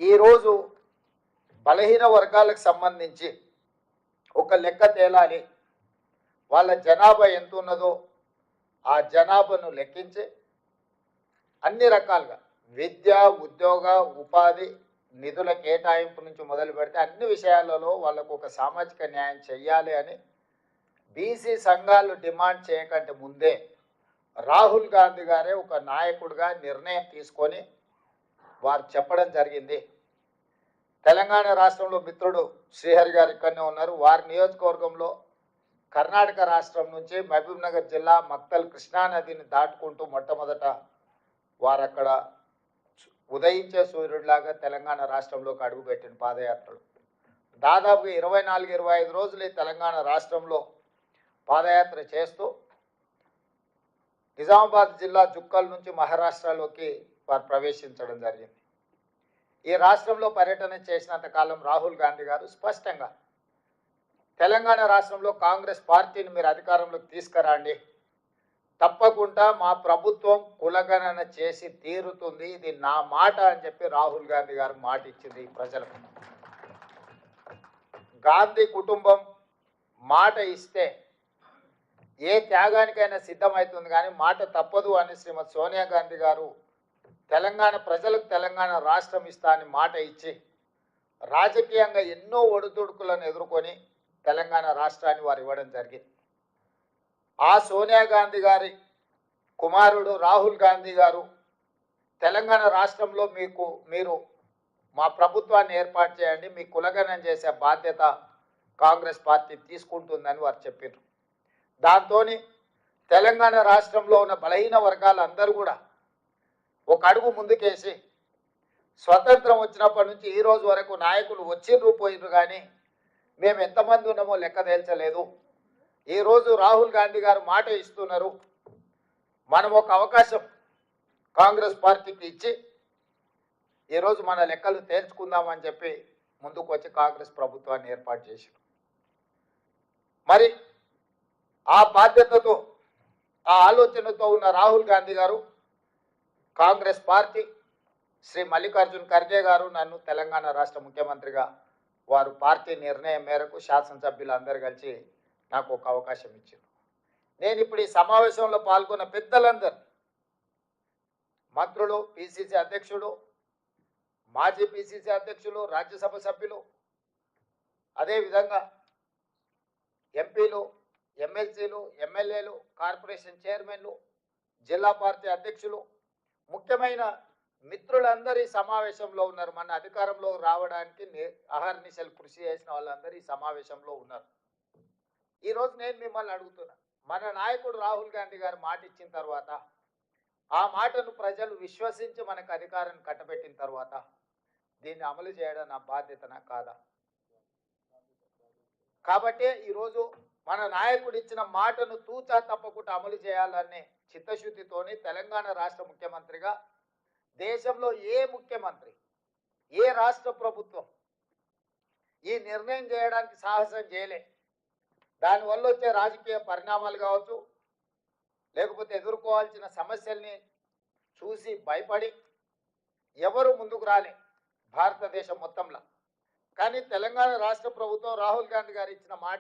ఈరోజు బలహీన వర్గాలకు సంబంధించి ఒక లెక్క తేలాలి. వాళ్ళ జనాభా ఎంత ఉన్నదో ఆ జనాభాను లెక్కించి అన్ని రకాలుగా విద్య, ఉద్యోగ, ఉపాధి, నిధుల కేటాయింపు నుంచి మొదలు పెడితే అన్ని విషయాలలో వాళ్ళకు ఒక సామాజిక న్యాయం చేయాలి అని బీసీ సంఘాలు డిమాండ్ చేయకంటే ముందే రాహుల్ గాంధీ గారే ఒక నాయకుడిగా నిర్ణయం తీసుకొని వారు చెప్పడం జరిగింది. తెలంగాణ రాష్ట్రంలో మిత్రుడు శ్రీహరి గారు ఇక్కడనే ఉన్నారు. వారి నియోజకవర్గంలో కర్ణాటక రాష్ట్రం నుంచి మహబూబ్ నగర్ జిల్లా మక్తల్ కృష్ణానదిని దాటుకుంటూ మొట్టమొదట వారు అక్కడ ఉదయించే సూర్యుడిలాగా తెలంగాణ రాష్ట్రంలోకి అడుగుపెట్టిన పాదయాత్రలు దాదాపుగా 24-25 రోజులు ఈ తెలంగాణ రాష్ట్రంలో పాదయాత్ర చేస్తూ నిజామాబాద్ జిల్లా జుక్కల్ నుంచి మహారాష్ట్రలోకి వారు ప్రవేశించడం జరిగింది. ఈ రాష్ట్రంలో పర్యటన చేసినంత కాలం రాహుల్ గాంధీ గారు స్పష్టంగా తెలంగాణ రాష్ట్రంలో కాంగ్రెస్ పార్టీని మీరు అధికారంలోకి తీసుకురండి, తప్పకుండా మా ప్రభుత్వం కులగణన చేసి తీరుతుంది, ఇది నా మాట అని చెప్పి రాహుల్ గాంధీ గారు మాట ఇచ్చింది ప్రజలకు. గాంధీ కుటుంబం మాట ఇస్తే ఏ త్యాగానికైనా సిద్ధమవుతుంది, కానీ మాట తప్పదు అని శ్రీమతి సోనియా గాంధీ గారు తెలంగాణ ప్రజలకు తెలంగాణ రాష్ట్రం ఇస్తా అని మాట ఇచ్చి రాజకీయంగా ఎన్నో ఒడిదుడుకులను ఎదుర్కొని తెలంగాణ రాష్ట్రాన్ని వారు ఇవ్వడం జరిగింది. ఆ సోనియా గాంధీ గారి కుమారుడు రాహుల్ గాంధీ గారు తెలంగాణ రాష్ట్రంలో మీరు మా ప్రభుత్వాన్ని ఏర్పాటు చేయండి, మీ కులగణన చేసే బాధ్యత కాంగ్రెస్ పార్టీ తీసుకుంటుందని వారు చెప్పారు. దాంతో తెలంగాణ రాష్ట్రంలో ఉన్న బలహీన వర్గాలందరూ కూడా ఒక అడుగు ముందుకేసి స్వతంత్రం వచ్చినప్పటి నుంచి ఈ రోజు వరకు నాయకులు వచ్చిర్రు పోయిర్రు, కానీ మేము ఎంతమంది ఉన్నామో లెక్క తేల్చలేదు. ఈరోజు రాహుల్ గాంధీ గారు మాట ఇస్తున్నారు, మనం ఒక అవకాశం కాంగ్రెస్ పార్టీకి ఇచ్చి ఈరోజు మన లెక్కలు తేల్చుకుందామని చెప్పి ముందుకు వచ్చి కాంగ్రెస్ ప్రభుత్వాన్ని ఏర్పాటు చేశారు. మరి ఆ బాధ్యతతో ఆ ఆలోచనతో ఉన్న రాహుల్ గాంధీ గారు, కాంగ్రెస్ పార్టీ శ్రీ మల్లికార్జున్ ఖర్గే గారు నన్ను తెలంగాణ రాష్ట్ర ముఖ్యమంత్రిగా వారు పార్టీ నిర్ణయం మేరకు శాసనసభ్యులు అందరు కలిసి నాకు ఒక అవకాశం ఇచ్చారు. నేను ఇప్పుడు ఈ సమావేశంలో పాల్గొన్న పెద్దలందరూ, మంత్రులు, పిసిసి అధ్యక్షుడు, మాజీ పిసిసి అధ్యక్షులు, రాజ్యసభ సభ్యులు, అదేవిధంగా ఎంపీలు, ఎమ్మెల్సీలు, ఎమ్మెల్యేలు, కార్పొరేషన్ చైర్మన్లు, జిల్లా పార్టీ అధ్యక్షులు, ముఖ్యమైన మిత్రులందరూ ఈ సమావేశంలో ఉన్నారు. మన అధికారంలో రావడానికి అహర్నిశలు కృషి చేసిన వాళ్ళందరూ ఈ సమావేశంలో ఉన్నారు. ఈరోజు నేను మిమ్మల్ని అడుగుతున్నా, మన నాయకుడు రాహుల్ గాంధీ గారు మాట ఇచ్చిన తర్వాత, ఆ మాటను ప్రజలు విశ్వసించి మనకు అధికారాన్ని కట్టబెట్టిన తర్వాత దీన్ని అమలు చేయడం నా బాధ్యతనా కాదా? కాబట్టి ఈరోజు మన నాయకుడు ఇచ్చిన మాటను తూచా తప్పకుండా అమలు చేయాలనే చిత్తశుద్ధితోని తెలంగాణ రాష్ట్ర ముఖ్యమంత్రిగా దేశంలో ఏ ముఖ్యమంత్రి, ఏ రాష్ట్ర ప్రభుత్వం ఈ నిర్ణయం చేయడానికి సాహసం చేయలే. దానివల్ల వచ్చే రాజకీయ పరిణామాలు కావచ్చు, లేకపోతే ఎదుర్కోవాల్సిన సమస్యల్ని చూసి భయపడి ఎవరు ముందుకు రాలే భారతదేశం మొత్తంలో. కానీ తెలంగాణ రాష్ట్ర ప్రభుత్వం రాహుల్ గాంధీ గారు ఇచ్చిన మాట